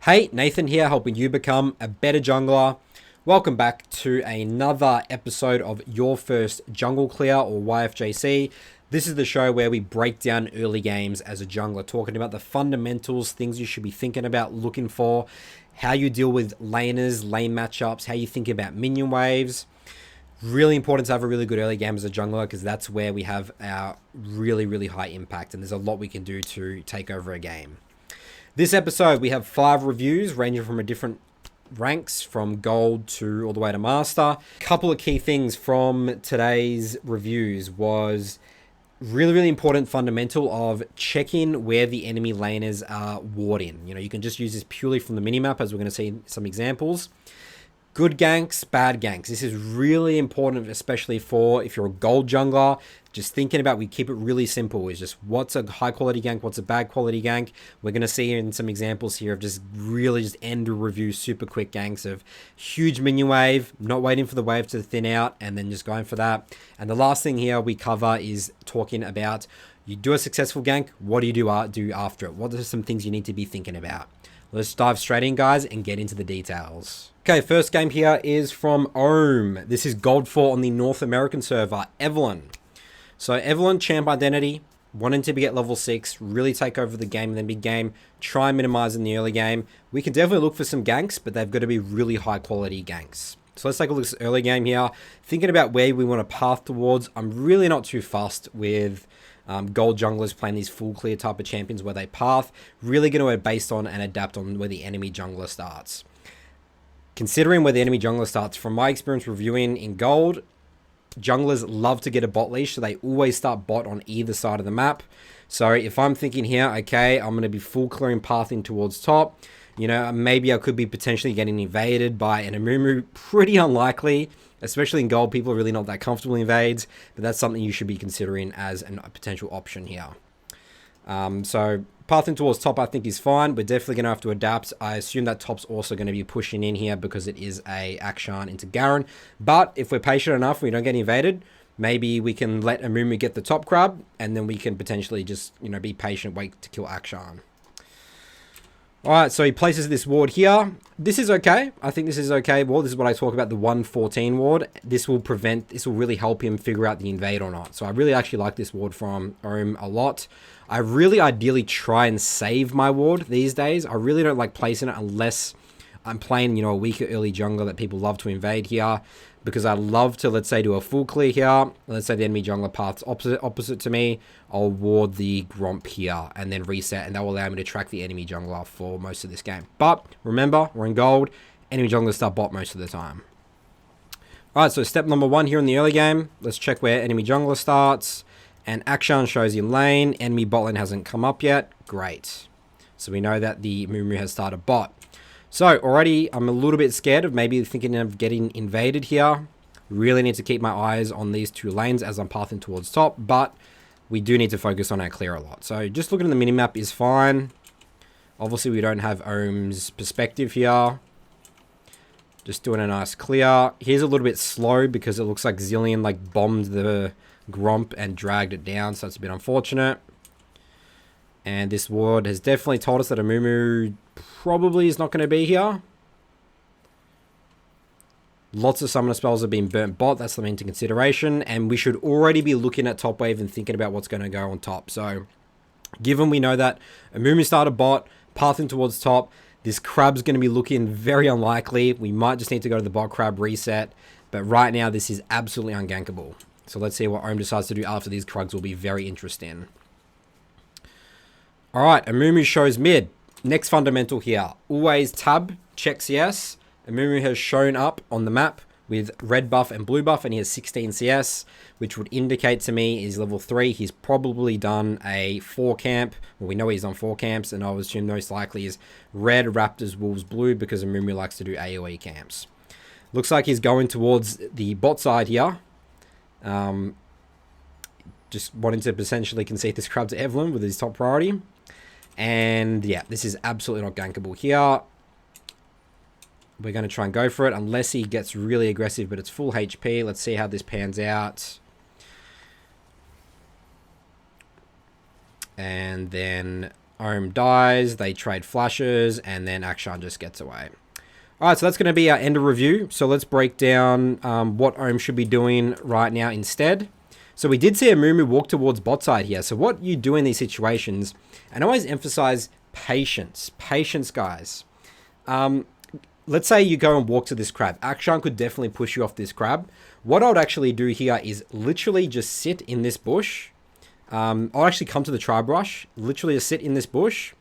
Hey, Nathan here, helping you become a better jungler. Welcome back to another episode of Your First Jungle Clear, or YFJC. This is the show where we break down early games as a jungler, talking about the fundamentals, things you should be thinking about, looking for, how you deal with laners, lane matchups, how you think about minion waves. Really important to have a really good early game as a jungler, because that's where we have our really high impact, and there's a lot we can do to take over a game. This episode, we have 5 reviews ranging from different ranks, from gold to all the way to master. A couple of key things from today's reviews was really important fundamental of checking where the enemy laners are warding. You can just use this purely from the minimap, as we're going to see some examples. Good ganks, bad ganks. This is really important, especially for if you're a gold jungler. Just thinking about, we keep it really simple. Is just what's a high quality gank, what's a bad quality gank. We're going to see in some examples here of just end review, super quick ganks of huge minion wave, not waiting for the wave to thin out, and then just going for that. And the last thing here we cover is talking about, you do a successful gank, what do you do after it? What are some things you need to be thinking about? Let's dive straight in, guys, and get into the details. Okay, first game here is from Ohm. This is Gold 4 on the North American server, Evelynn. So Evelynn, champ identity, wanting to be at level 6, really take over the game in the mid game, try and minimize in the early game. We can definitely look for some ganks, but they've got to be really high quality ganks. So let's take a look at this early game here. Thinking about where we want to path towards, I'm really not too fussed with gold junglers playing these full clear type of champions where they path. Really going to be based on and adapt on where the enemy jungler starts. Considering where the enemy jungler starts, from my experience reviewing in gold, junglers love to get a bot leash, so they always start bot on either side of the map. So if I'm thinking here, okay, I'm going to be full clearing pathing towards top, maybe I could be potentially getting invaded by an Amumu. Pretty unlikely, especially in gold. People are really not that comfortable in invades, but that's something you should be considering as a potential option here. So pathing towards top, I think, is fine. We're definitely going to have to adapt. I assume that top's also going to be pushing in here because it is a Akshan into Garen. But if we're patient enough, we don't get invaded, maybe we can let Amumu get the top crab, and then we can potentially just, be patient, wait to kill Akshan. Alright, so he places this ward here. This is okay. I think this is okay. Well, this is what I talk about, the 114 ward. This will really help him figure out the invade or not. So I really actually like this ward from Ohm a lot. I really ideally try and save my ward these days. I really don't like placing it unless I'm playing, a weaker early jungler that people love to invade here. Because I love to, let's say, do a full clear here. Let's say the enemy jungler paths opposite to me. I'll ward the Gromp here and then reset, and that will allow me to track the enemy jungler for most of this game. But remember, we're in gold. Enemy junglers start bot most of the time. Alright, so step number 1 here in the early game. Let's check where enemy jungler starts. And Akshan shows in lane. Enemy bot lane hasn't come up yet. Great. So we know that the Mumu has started bot. So already I'm a little bit scared of maybe thinking of getting invaded here. Really need to keep my eyes on these 2 lanes as I'm pathing towards top, but we do need to focus on our clear a lot. So just looking at the minimap is fine. Obviously we don't have Ohm's perspective here. Just doing a nice clear. Here's a little bit slow because it looks like Zilean bombed the Gromp and dragged it down, so that's a bit unfortunate. And this ward has definitely told us that Amumu probably is not going to be here. Lots of summoner spells have been burnt bot. That's something into consideration. And we should already be looking at top wave and thinking about what's going to go on top. So, given we know that Amumu started bot, pathing towards top, this crab's going to be looking very unlikely. We might just need to go to the bot crab reset. But right now, this is absolutely ungankable. So let's see what Ohm decides to do after these Krugs. Will be very interesting. Alright, Amumu shows mid. Next fundamental here. Always tab, checks yes. Amumu has shown up on the map with red buff and blue buff, and he has 16 CS, which would indicate to me he's level 3. He's probably done a 4 camp. Well, we know he's on 4 camps, and I would assume most likely is red, raptors, wolves, blue, because Amumu likes to do AoE camps. Looks like he's going towards the bot side here. Just wanting to potentially concede this crab to Evelynn with his top priority. And yeah, this is absolutely not gankable here. We're going to try and go for it unless he gets really aggressive, but it's full HP. Let's see how this pans out. And then Ohm dies, they trade flashes, and then Akshan just gets away. Alright, so that's going to be our end of review. So let's break down what Ohm should be doing right now instead. So we did see a Moo walk towards bot side here. So what you do in these situations, and I always emphasize patience. Patience, guys. Let's say you go and walk to this crab. Akshan could definitely push you off this crab. What I would actually do here is literally just sit in this bush. I'll actually come to the tribe rush. Literally just sit in this bush.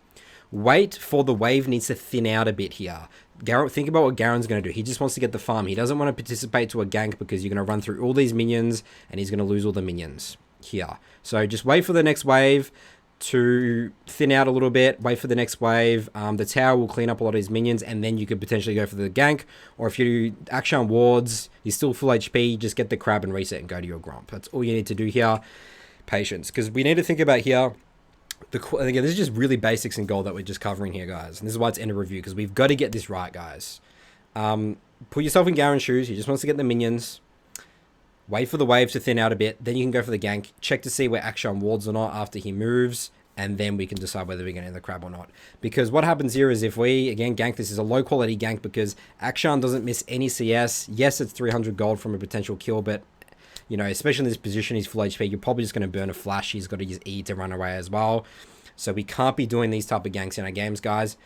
Wait for the wave needs to thin out a bit here. Think about what Garen's going to do. He just wants to get the farm. He doesn't want to participate to a gank because you're going to run through all these minions and he's going to lose all the minions here. So just wait for the next wave to thin out a little bit. Wait for the next wave. The tower will clean up a lot of his minions and then you could potentially go for the gank. Or if you Akshan wards, he's still full HP, just get the crab and reset and go to your gromp. That's all you need to do here. Patience. Because we need to think about here, again, this is just really basics in gold that we're just covering here, guys. And this is why it's end of review, because we've got to get this right, guys. Put yourself in Garen's shoes. He just wants to get the minions. Wait for the wave to thin out a bit. Then you can go for the gank. Check to see where Akshan wards or not after he moves. And then we can decide whether we're going to end the crab or not. Because what happens here is if we, again, gank, this is a low quality gank because Akshan doesn't miss any CS. Yes, it's 300 gold from a potential kill, but you know, especially in this position, he's full HP. You're probably just going to burn a flash. He's got to use E to run away as well. So we can't be doing these type of ganks in our games, guys.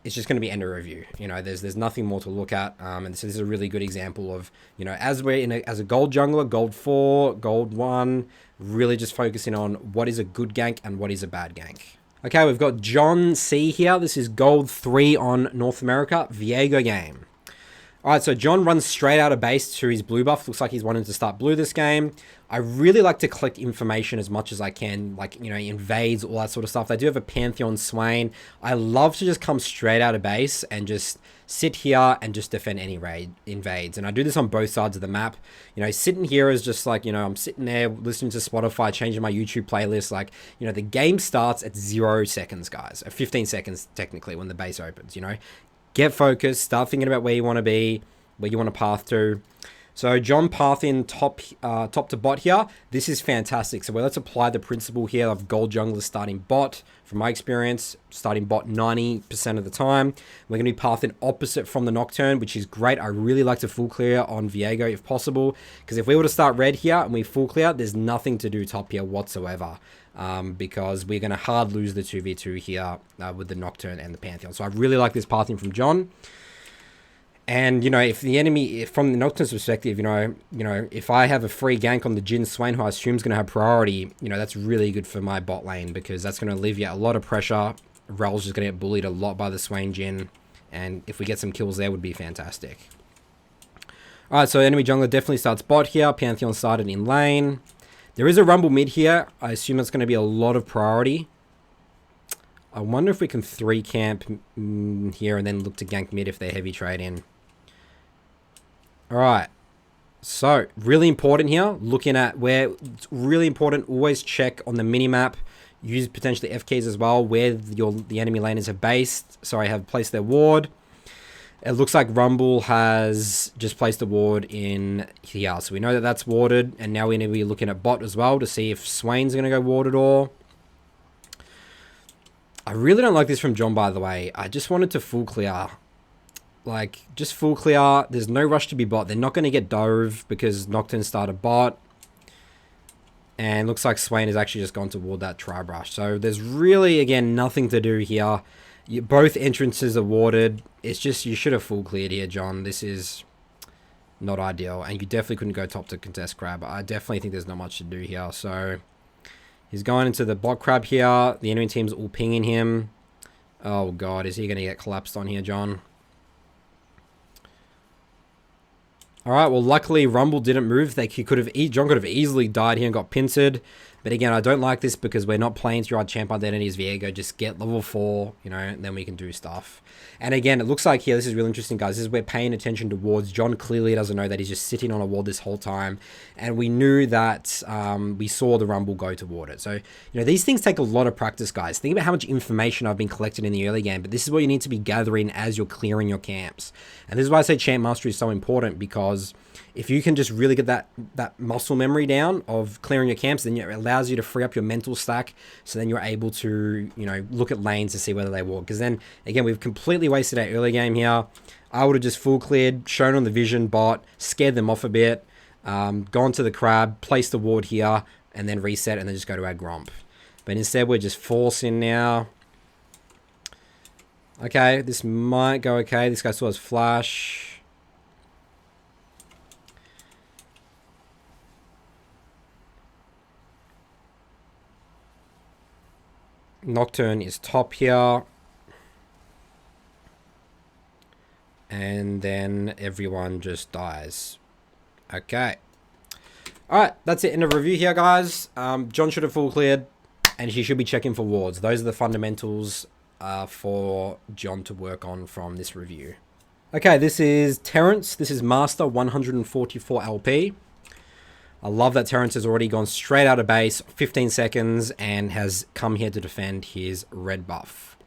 It's just going to be end of review. You know, there's nothing more to look at. And so this is a really good example of, you know, as we're as a gold jungler, gold 4, gold 1, really just focusing on what is a good gank and what is a bad gank. Okay, we've got John C here. This is gold 3 on North America, Viego game. Alright, so John runs straight out of base to his blue buff. Looks like he's wanting to start blue this game. I really like to collect information as much as I can, like, you know, invades, all that sort of stuff. They do have a Pantheon Swain. I love to just come straight out of base and just sit here and just defend any raid invades. And I do this on both sides of the map. You know, sitting here is just like, you know, I'm sitting there listening to Spotify, changing my YouTube playlist. Like, you know, the game starts at 0 seconds, guys. 15 seconds, technically, when the base opens, you know. Get focused, start thinking about where you want to be, where you want to path to. So John path in top to bot here. This is fantastic. So let's apply the principle here of gold junglers starting bot. From my experience, starting bot 90% of the time. We're going to be pathing opposite from the Nocturne, which is great. I really like to full clear on Viego if possible. Because if we were to start red here and we full clear, there's nothing to do top here whatsoever. Because we're going to hard lose the 2v2 here with the Nocturne and the Pantheon. So I really like this pathing from John. And, you know, if the enemy, from the Nocturne's perspective, you know, if I have a free gank on the Jhin Swain, who I assume is going to have priority, you know, that's really good for my bot lane because that's going to alleviate a lot of pressure. Rel's just going to get bullied a lot by the Swain Jhin. And if we get some kills there, would be fantastic. Alright, so enemy jungler definitely starts bot here. Pantheon started in lane. There is a rumble mid here. I assume that's going to be a lot of priority. I wonder if we can 3 camp here and then look to gank mid if they're heavy trade in. Alright. So, really important here. Looking at where it's really important. Always check on the minimap. Use potentially F keys as well where the enemy laners have based. Sorry, have placed their ward. It looks like Rumble has just placed a ward in here. So we know that that's warded. And now we're going to be looking at bot as well to see if Swain's going to go warded or... I really don't like this from John, by the way. I just wanted to full clear. Like, just full clear. There's no rush to be bot. They're not going to get dove because Nocturne started bot. And looks like Swain has actually just gone toward that tribe rush. So there's really, again, nothing to do here. Both entrances are warded. It's just, you should have full cleared here, John. This is not ideal. And you definitely couldn't go top to contest crab. I definitely think there's not much to do here. So he's going into the bot crab here. The enemy team's all pinging him. Oh, God. Is he going to get collapsed on here, John? Alright, well, luckily Rumble didn't move. John could have easily died here and got pincered. But again, I don't like this because we're not playing through our champ identity as Viego. Just get level 4, you know, and then we can do stuff. And again, it looks like here, this is really interesting, guys. This is where paying attention to wards. John clearly doesn't know that he's just sitting on a ward this whole time. And we knew that we saw the Rumble go toward it. So, you know, these things take a lot of practice, guys. Think about how much information I've been collecting in the early game. But this is what you need to be gathering as you're clearing your camps. And this is why I say champ mastery is so important, because if you can just really get that muscle memory down of clearing your camps, then it allows you to free up your mental stack, so then you're able to, you know, look at lanes to see whether they walk. Because then, again, we've completely wasted our early game here. I would have just full cleared, shown on the vision bot, scared them off a bit, gone to the crab, placed the ward here, and then reset, and then just go to our Gromp. But instead, we're just forcing now. Okay, this might go okay. This guy still has flash. Nocturne is top here. And then everyone just dies. Okay. Alright, that's it. End of review here, guys. John should have full cleared, and he should be checking for wards. Those are the fundamentals for John to work on from this review. Okay, this is Terrence. This is Master 144 LP. I love that Terrence has already gone straight out of base, 15 seconds, and has come here to defend his red buff.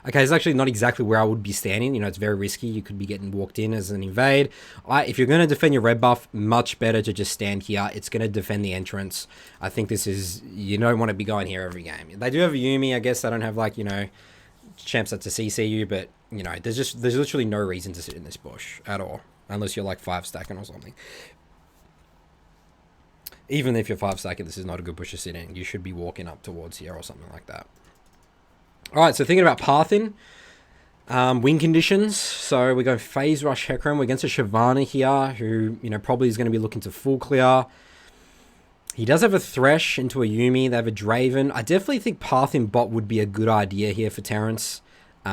Okay, it's actually not exactly where I would be standing. You know, it's very risky. You could be getting walked in as an invade. If you're going to defend your red buff, much better to just stand here. It's going to defend the entrance. I think this is... You don't want to be going here every game. They do have a Yumi. I guess they don't have, like, you know, champs that to CC you, but, you know, there's literally no reason to sit in this bush at all. Unless you're, like, 5 stacking or something. Even if you're 5 stacking, this is not a good bush to sit in. You should be walking up towards here or something like that. Alright, so thinking about pathing, win conditions. So we're going phase rush Hecarim. We're against a Qiyana here, who, you know, probably is going to be looking to full clear. He does have a Thresh into a Yumi. They have a Draven. I definitely think pathing bot would be a good idea here for Terrence. You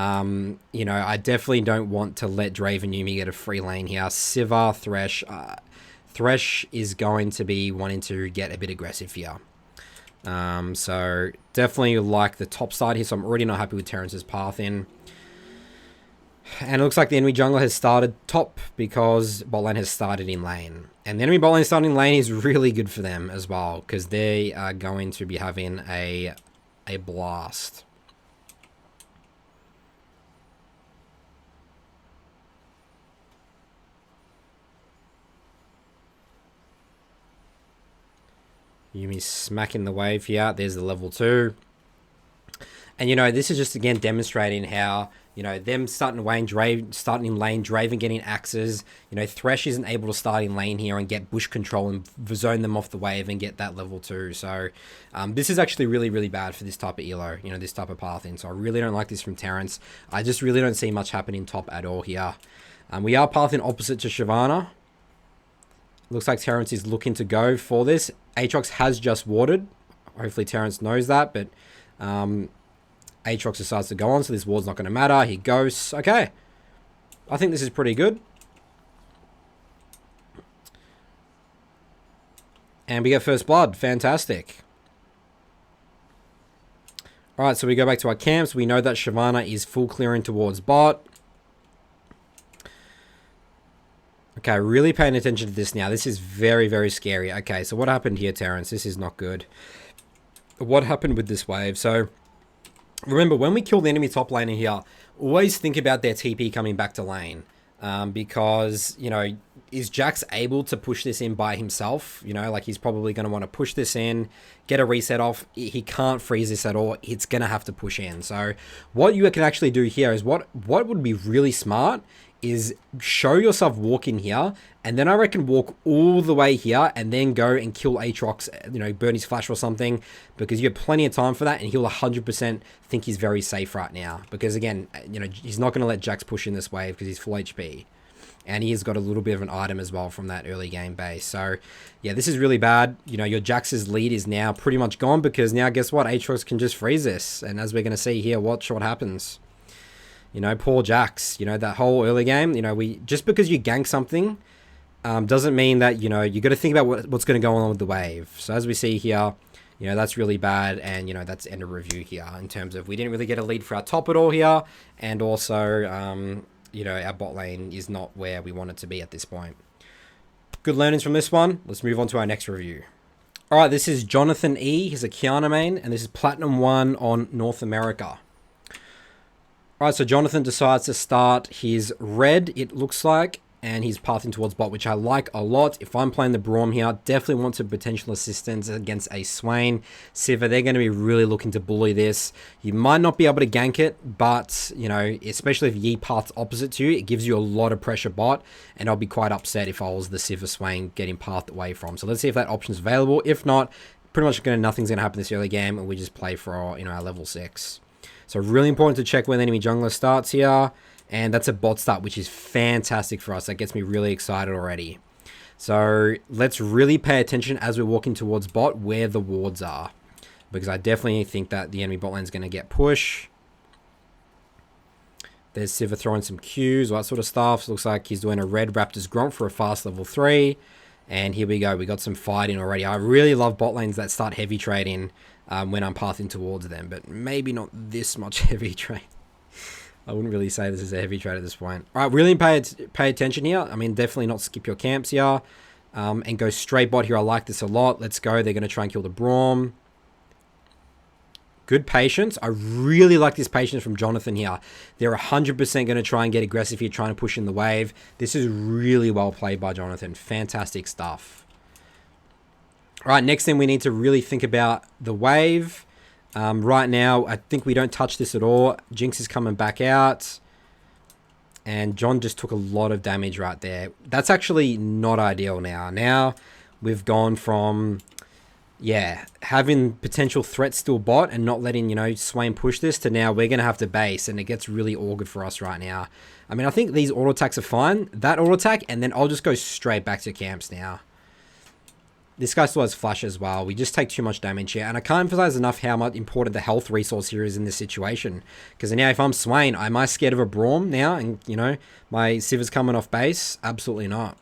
know, I definitely don't want to let Draven Yumi get a free lane here. Siva, Thresh. Thresh is going to be wanting to get a bit aggressive here. So definitely like the top side here, so I'm already not happy with Terrence's path in. And it looks like the enemy jungler has started top because bot lane has started in lane. And the enemy bot lane starting in lane is really good for them as well, because they are going to be having a blast. Yumi's smacking the wave here. There's the level 2. And, you know, this is just, again, demonstrating how, you know, them starting in lane, Draven getting axes. You know, Thresh isn't able to start in lane here and get bush control and zone them off the wave and get that level 2. So, this is actually really, really bad for this type of elo, you know, this type of pathing. So, I really don't like this from Terrence. I just really don't see much happening top at all here. We are pathing opposite to Qiyana. Looks like Terrence is looking to go for this. Aatrox has just warded. Hopefully Terrence knows that, but Aatrox decides to go on, so this ward's not going to matter. He goes. Okay. I think this is pretty good. And we get first blood. Fantastic. Alright, so we go back to our camps. We know that Qiyana is full clearing towards bot. Okay, really paying attention to this now. This is very, very scary. Okay, so what happened here, Terrence? This is not good. What happened with this wave? So, remember, when we kill the enemy top laner here, always think about their TP coming back to lane. Because, you know, is Jax able to push this in by himself? You know, like, he's probably going to want to push this in, get a reset off. He can't freeze this at all. It's going to have to push in. So, what you can actually do here is what would be really smart is show yourself walking here, and then I reckon walk all the way here and then go and kill Aatrox, you know, burn his flash or something, because you have plenty of time for that, and he'll 100% think he's very safe right now, because again, you know, he's not going to let Jax push in this wave because he's full HP, and he has got a little bit of an item as well from that early game base. So yeah, this is really bad. You know, your Jax's lead is now pretty much gone, because now guess what, Aatrox can just freeze this, and as we're going to see here, watch what happens. You know, poor Jax, you know, that whole early game, you know, just because you gank something doesn't mean that, you know, you got to think about what's going to go on with the wave. So as we see here, you know, that's really bad. And, you know, that's end of review here in terms of we didn't really get a lead for our top at all here. And also, you know, our bot lane is not where we want it to be at this point. Good learnings from this one. Let's move on to our next review. All right, this is Jonathan E. He's a Qiyana main, and this is Platinum 1 on North America. Alright, so Jonathan decides to start his red, it looks like. and he's pathing towards bot, which I like a lot. If I'm playing the Braum here, definitely want some potential assistance against a Swain. Sivir, they're going to be really looking to bully this. You might not be able to gank it, but, you know, especially if Yi paths opposite to you, it gives you a lot of pressure bot, and I'll be quite upset if I was the Sivir Swain getting pathed away from. So let's see if that option's available. If not, pretty much nothing's going to happen this early game, and we just play for our, you know, our level 6. So really important to check when the enemy jungler starts here. And that's a bot start, which is fantastic for us. That gets me really excited already. So let's really pay attention as we're walking towards bot where the wards are. Because I definitely think that the enemy bot lane is going to get push. There's Sivir throwing some Qs, all that sort of stuff. So looks like he's doing a red Raptor's Gromp for a fast level 3. And here we go. We got some fighting already. I really love bot lanes that start heavy trading when I'm pathing towards them. But maybe not this much heavy trade. I wouldn't really say this is a heavy trade at this point. All right, really pay attention here. I mean, definitely not skip your camps here. And go straight bot here. I like this a lot. Let's go. They're going to try and kill the Braum. Good patience. I really like this patience from Jonathan here. They're 100% going to try and get aggressive here, trying to push in the wave. This is really well played by Jonathan. Fantastic stuff. All right, next thing we need to really think about the wave. Right now, I think we don't touch this at all. Jinx is coming back out. And John just took a lot of damage right there. That's actually not ideal now. Now, we've gone from, yeah, having potential threats still bot and not letting, you know, Swain push this to now we're going to have to base. And it gets really awkward for us right now. I mean, I think these auto attacks are fine. That auto attack, and then I'll just go straight back to camps now. This guy still has flash as well. We just take too much damage here. And I can't emphasize enough how much important the health resource here is in this situation. Because now if I'm Swain, am I scared of a Braum now? And, you know, my Sivir's coming off base? Absolutely not.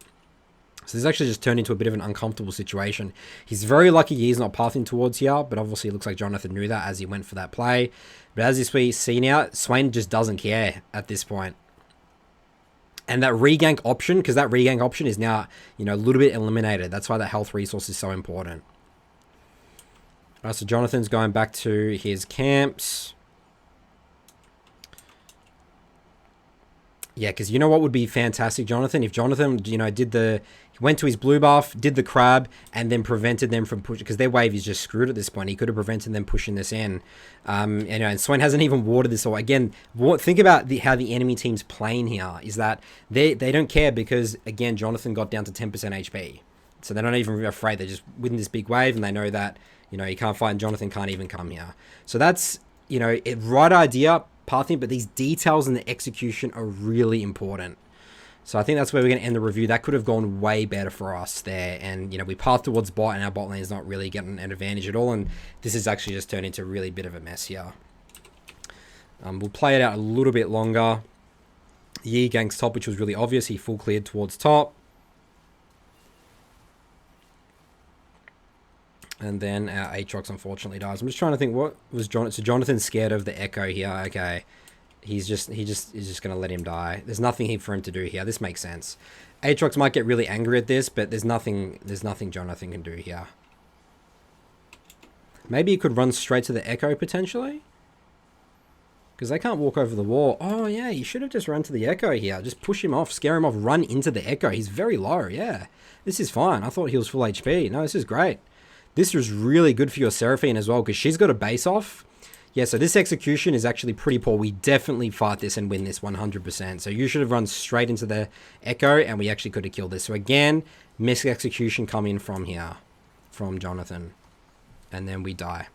So this actually just turned into a bit of an uncomfortable situation. He's very lucky he's not pathing towards here. But obviously it looks like Jonathan knew that as he went for that play. But as we see now, Swain just doesn't care at this point. And that regank option, because that regank option is now, you know, a little bit eliminated. That's why that health resource is so important. All right, so Jonathan's going back to his camps. Yeah, because you know what would be fantastic, Jonathan? If Jonathan, you know, went to his blue buff, did the crab, and then prevented them from pushing, because their wave is just screwed at this point. He could have prevented them pushing this in. And Swain hasn't even warded this all. Again, think about how the enemy team's playing here, is that they don't care because, again, Jonathan got down to 10% HP. So they're not even afraid. They're just winning this big wave, and they know that, you know, he can't fight, and Jonathan can't even come here. So that's, you know, right idea, pathing, but these details and the execution are really important. So I think that's where we're going to end the review. That could have gone way better for us there. And, you know, we path towards bot and our bot lane is not really getting an advantage at all. And this has actually just turned into a really bit of a mess here. We'll play it out a little bit longer. Yi ganks top, which was really obvious. He full cleared towards top. And then our Aatrox unfortunately dies. I'm just trying to think, what was Jonathan? So Jonathan's scared of the Echo here. Okay. He's just going to let him die. There's nothing for him to do here. This makes sense. Aatrox might get really angry at this, but there's nothing Jonathan can do here. Maybe he could run straight to the Echo potentially. Because they can't walk over the wall. Oh yeah, he should have just run to the Echo here. Just push him off, scare him off, run into the Echo. He's very low, yeah. This is fine. I thought he was full HP. No, this is great. This was really good for your Seraphine as well, because she's got a base off. Yeah, so this execution is actually pretty poor. We definitely fight this and win this 100%. So you should have run straight into the Echo, and we actually could have killed this. So again, missed execution coming from here, from Jonathan. And then we die.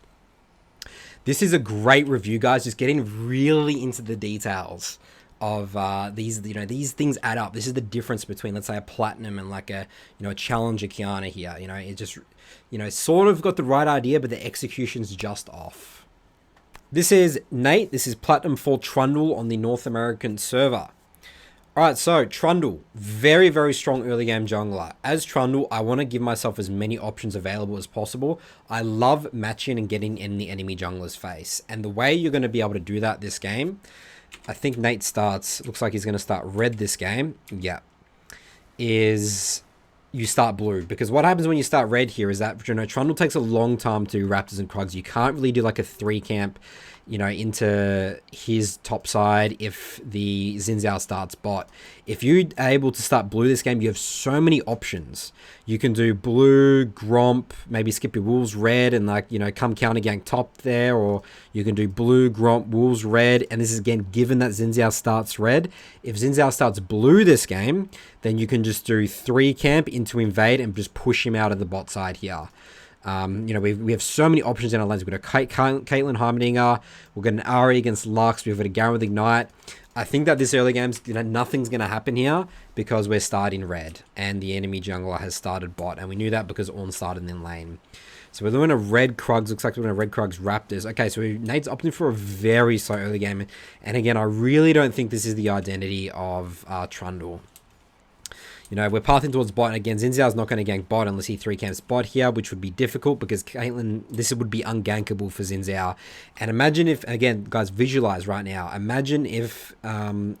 This is a great review, guys. Just getting really into the details of these, you know, these things add up. This is the difference between, let's say, a platinum and like a, you know, a challenger Qiyana here. You know, it just, you know, sort of got the right idea, but the execution's just off. This is Nate. This is Platinum for Trundle on the North American server. Alright, so Trundle, very, very strong early game jungler. As Trundle, I want to give myself as many options available as possible. I love matching and getting in the enemy jungler's face. And the way you're going to be able to do that this game, I think Nate starts, looks like he's going to start red this game. Yeah. Is you start blue. Because what happens when you start red here is that, you know, Trundle takes a long time to do Raptors and Krugs. You can't really do like a 3 camp you know, into his top side if the Xin Zhao starts bot. If you're able to start blue this game, you have so many options. You can do blue, Gromp, maybe skip your Wolves red and, like, you know, come counter gank top there, or you can do blue, Gromp, Wolves red, and this is again given that Xin Zhao starts red. If Xin Zhao starts blue this game, then you can just do 3 camp into invade and just push him out of the bot side here. You know, we have so many options in our lanes. We've got a Caitlyn Heimerdinger. We've got an Ari against Lux. We've got a Garen with Ignite. I think that this early game's, you know, nothing's going to happen here because we're starting red and the enemy jungler has started bot. And we knew that because Ornn started in lane. So we're doing a red Krugs. Looks like we're doing a red Krugs Raptors. Okay, so Nate's opting for a very slow early game. And again, I really don't think this is the identity of Trundle. You know, we're pathing towards bot, and again, Xin Zhao's not going to gank bot unless he 3 camps bot here, which would be difficult because Caitlyn, this would be ungankable for Xin Zhao. And imagine if, again, guys, visualize right now, imagine if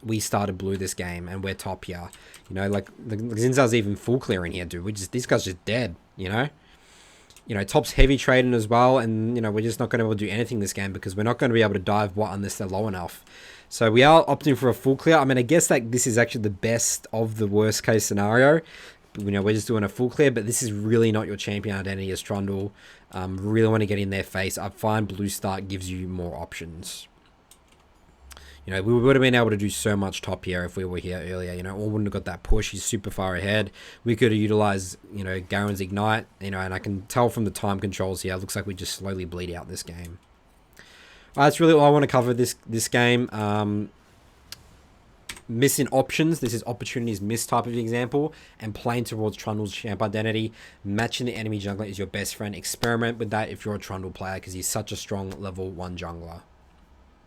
we started blue this game and we're top here. You know, like, Xin Zhao's even full clearing here, dude. This guy's just dead, you know? You know, top's heavy trading as well, and, you know, we're just not going to be able to do anything this game because we're not going to be able to dive bot unless they're low enough. So we are opting for a full clear. I mean, I guess like this is actually the best of the worst case scenario. You know, we're just doing a full clear, but this is really not your champion identity as Trundle. Really want to get in their face. I find blue start gives you more options. You know, we would have been able to do so much top here if we were here earlier. You know, Ornn wouldn't have got that push. He's super far ahead. We could have utilized, you know, Garen's Ignite. You know, and I can tell from the time controls here, it looks like we just slowly bleed out this game. That's really all I want to cover this game. Missing options. This is opportunities missed type of example. And playing towards Trundle's champ identity. Matching the enemy jungler is your best friend. Experiment with that if you're a Trundle player because he's such a strong level 1 jungler.